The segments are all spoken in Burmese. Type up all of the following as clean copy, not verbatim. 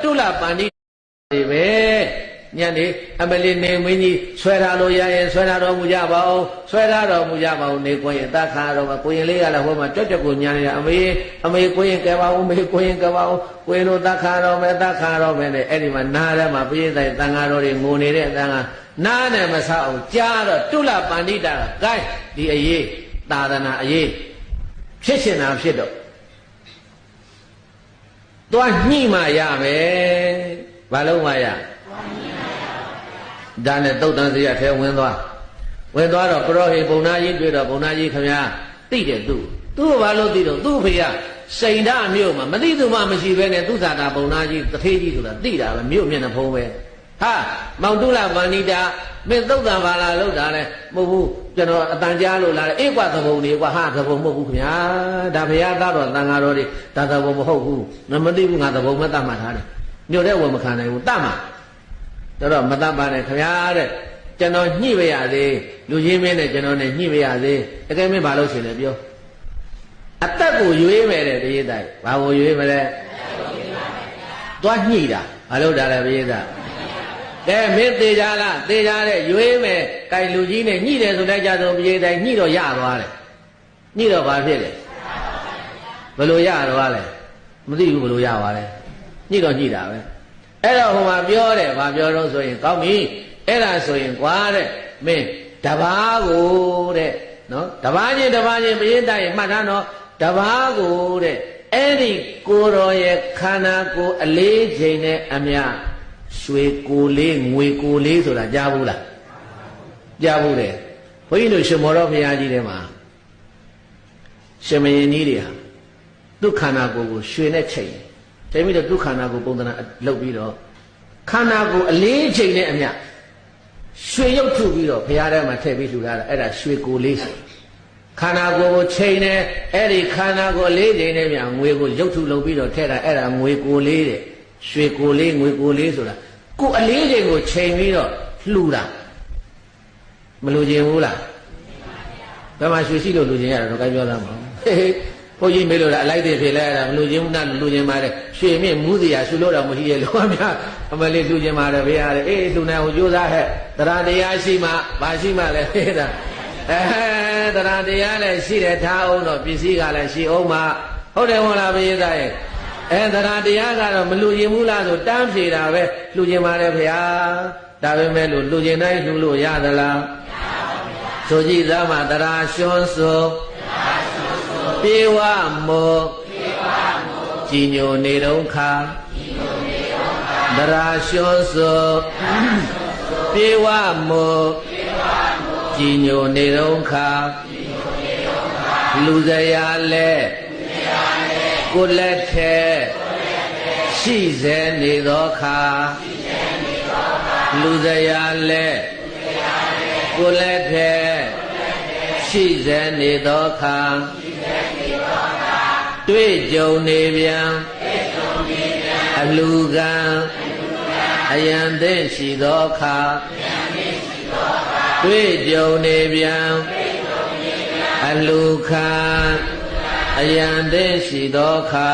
Tula Pandi Nyani, Ameli Mini, Sweatalo Yan, Sweataro Mujabao, Sweataro Mujabao, Nekoy, Dakaro, Queen la Homa, Totakunyani, Ame Queen Kavao, Me Queen Kavao, Queno Dakaro, Dakaro, and anyone, Nada, Mapia, Tangaro, Muni, Danga, Nana Masao, Jara, Tula Pandita, Guy, the Aye, Tadana Aye, Chishina Shido. Don't need my yame, Valomaya. Done a total the affair when daughter Prohi Bonaji did a Bonaji Kamia, did it do. Do Valo Dido, do Pia, say down Muma, Madidu Mamashi Ven and Duzana Bonaji, the Tedi to the Dida, a Mumin of Home. Ha, Montula Vanida, Mendoza Vala Lodane, Mobu, General Tanjalo, Equa the Boni, Waha, the Bomuya, Davia, Dangarori, Tata Bomu, Namadibu, the Bomatamahari. You're there, Womakana, Dama. Madame Kayare, General Nivea, Lujimen, General Nivea, again, me Balos in the bio. Ataku, you ever read that. How will you ever? Don't need that. Hello, Dalavida. There, Miss Dejala, Dejale, you ever, Kai Lugine, neither to Dajado, neither Yavale. Neither Vale. Beloya Vale. Mudu Beloya Vale. Neither Nida. Era Homa Biore, Babioro so in Kami, Era so in Quare, me, Tabago, no, Tabani, Bida, Madano, Tabago, any Kuroye, Kanako, Ale, Jane, Amia, Swe Kuli, Wikuli, so la Javula. Javule. For you know, Shimoro Piadima Shemenidia, Dukanako, Shwene chain. Tell me the Dukanago Bondana Lobiro. Kanago, a lady in Amia. Swayo to Viro, Piara Matevi to that at a Swiku Lisa. Kanago chain, Eddie Kanago lady in Amia, we will go to Lobiro, Terra, Era, Wiku lady, Swiku Ling, Wiku Lisa. Go a lady will chain Viro, Lura. Meluji Mula. Come on, Susi Lugia, Rocayola. For you, Melo, I like the Villa, Lujimana, Lujimare, she may Mudia, Sulora, Mudia, Lumia, Amali Lujimara, eh, Luna, Juda, the Randiashima, Bashima, Leda, the Randiana, she the town of Pisiga, she Oma, Hodemola Vida, and the Randiaga of Lujimula, so damn she, Lujimare, Davimelu, Lujina, Lulu, Yadala, Soji Dama, the Rashon, so. Biwa mo, Gino Nedonka, Darashon so, Biwa mo, Gino Nedonka, Luzayale, Gulete, Shizen Nedoka, Luzayale, Gulete, Shizen Nedoka. တွေ့ကြုံနေပြန်အလူကံအယံသိရှိသောအခါတွေ့ကြုံနေပြန်အလူခံအယံသိရှိသောအခါ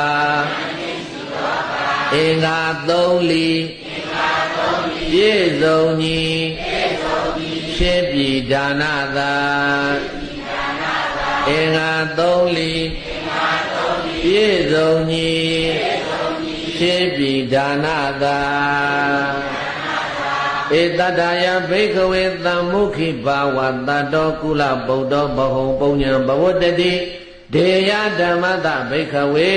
အင်္ဂါသုံးလီပြည့်စုံညီဖြစ်ပြီးဒါနသာအင်္ဂါသုံးလီပြည့်စုံညီဖြစ်ပြီးဒါနသာဧတတယဘိက္ခဝေသံမုခိဘာဝတတောကုလဗုဒ္ဓဘဟုံပုံညာဘဝတတိဒေယဓမ္မတဘိက္ခဝေ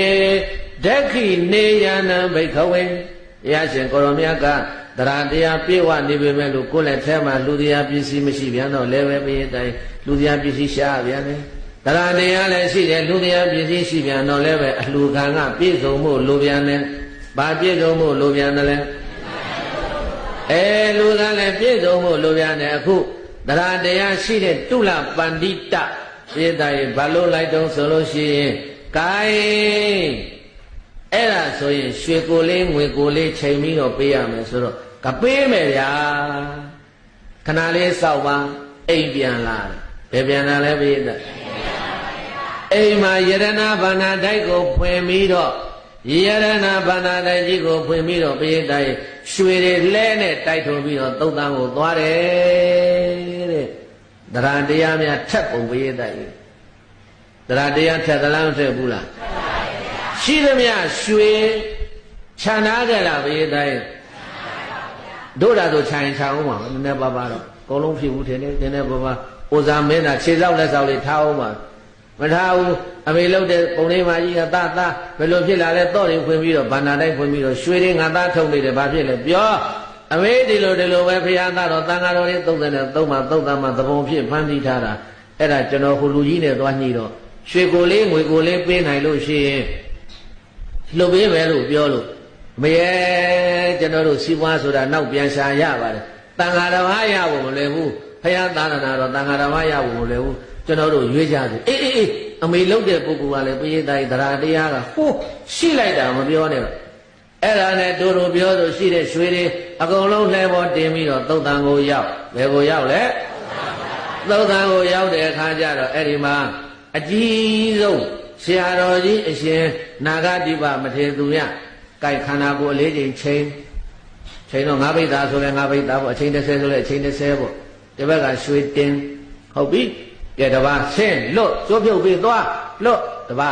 ဒက္ခိနေယနံဘိက္ခဝေရရှင်ကိုရောမြတ်ကသရတရားပြေဝနေပေမဲ့လို့ကိုယ်လည်းထဲမှာလူတရားပစ္စည်းမရှိပြန်တော့လည်းပဲပြေးတိုင်းလူတရားပစ္စည်းရှားပြန်တယ်တရာတရားလည်းရှိတယ်လူတရားပစ္စည်းရှိပြန်တော့လည်းပဲအလှခံကပြည့်စုံမှုလိုပြန်တယ်။ဘာပြည့်စုံမှုလိုပြန်တယ်လဲ။လူကလည်းပြည့်စုံမှုလိုပြန်တယ်အခုတရာတရားရှိတဲ့တုလပန္တိတပြည့်တိုင်းဘာလို့လိုက်တော့ဆိုလို့ရှိရင် gain အဲ့ဒါဆိုရင်ရွှေကိုလေးငွေကိုလေးချိန်ပြီးတော့ပေးရမယ်ဆိုတော့ကပေးမယ်ဗျာခဏလေးစောက်ပါအိမ်ပြန်လာဘယ်ပြန်လာလဲပြည့်တဲ့အိမ်မှာယရဏဘာနာတိုက်ကိုဖွင့်ပြီးတော့ ယရဏဘာသာတိုက်ကြီးကိုဖွင့်ပြီးတော့ပရိသတ်ရဲ့ရွှေတွေလဲနဲ့တိုက်ထုံပြီးတော့သုတ်တန်ကိုသွားတယ်တဲ့တရားတရားများထက်ပုံပရိသတ်ရဲ့တရားတရားထက်သလားမထက်ဘူးလားရှိသမျှရွှေခြံထားကြလားပရိသတ်ရဲ့တို့တာဆိုခြံချအောင်ပါနည်းနည်းပါးပါတော့အကုန်လုံးဖြစ်ဘူးထင်တယ်နည်းနည်းပါးပါဥဇာမင်းသာခြေဆောက်လက်ဆောက်လေးထားအောင်ပါမထားဘူးအမေလုပ်တဲ့ပုံလေးမကြီးကသားဘယ်လိုဖြစ်လာလဲတော့ရင်ဖွင့်ပြီးတော့ဗန္နာတိုင်းဖွင့်ပြီးတော့ရွှေတွေငါသားထုတ်နေတယ်ဘာဖြစ်လဲပြောအမေဒီလိုပဲဖရာသားတော်တန်ဃာတော်တွေ33မှာသုတ်တမ်းမှာသဘုံဖြစ်ဖန်တီးထားတာအဲ့ဒါကျွန်တော်ဟိုလူကြီးနဲ့သွားညှိတော့ရွှေကိုလေးငွေကိုလေးပေးနိုင်လို့ရှိရင်လှုပ်ပေးမယ်လို့ပြောလို့မရဲကျွန်တော်တို့စီးပွားဆိုတာနောက်ပြန်ရှာရပါတယ်တန်ဃာတော်ဟာရဖို့မလွယ်ဘူးဖရာသာသနာတော်တန်ဃာတော်ဟာရဖို့မလွယ်ဘူးကျွန်တော်တို့ရွေးကြတယ်အေးအမေလုပ်တဲ့ပုဂ္ဂိုလ်ကလည်းပရိသတ်တရားတရားကဟိုးရှိလိုက်တာမပြောနဲ့တော့အဲ့ဒါနဲ့တို့ပြောဆိုရှိတဲ့ရွှေတွေအကုန်လုံးလှဲပေါ်တင်ပြီးတော့သုတ်တန်ကိုရောက်ဘယ်ကိုရောက်လဲသုတ်တန်ကိုရောက်တဲ့အခါကျတော့အဲ့ဒီမှာအကြီးဆုံးဆရာတော်ကြီးအရှင်နာဂတိပမထေသူရကြိုက်ခန္ဓာကိုယ်အလေးချိန်ချိန်တော့ငါးပိဿာဆိုလဲငါးပိဿာပေါ့အချိန်30ဆိုလဲအချိန်30ပေါ့ဒီဘက်ကရွှေတင်ဟုတ်ပြီကဲတပါဆင်းလွတ်ကျိုးပြုတ်ပြီးသွားလွတ်တပါ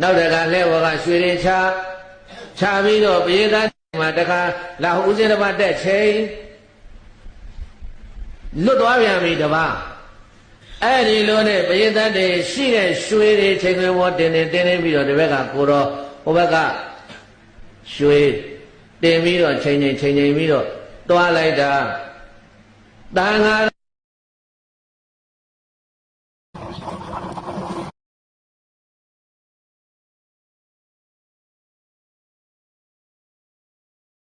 နောက်တကလဲဘောကရွှေရင်ချပြီးတော့ပရိသတ်မှာတခါလာဦးစင်းတပါတက်ချိန်လွတ်သွားပြန်ပြီတပါအဲ့ဒီလိုနဲ့ပရိသတ်တွေရှိတဲ့ရွှေတွေချိန်ခွင်ပေါ်တင်ပြီးတော့ဒီဘက်ကကိုတော့ဟိုဘက်ကရွှေတင်ပြီးတော့ချိန်ပြီးတော့တွားလိုက်တာတန်ဃာ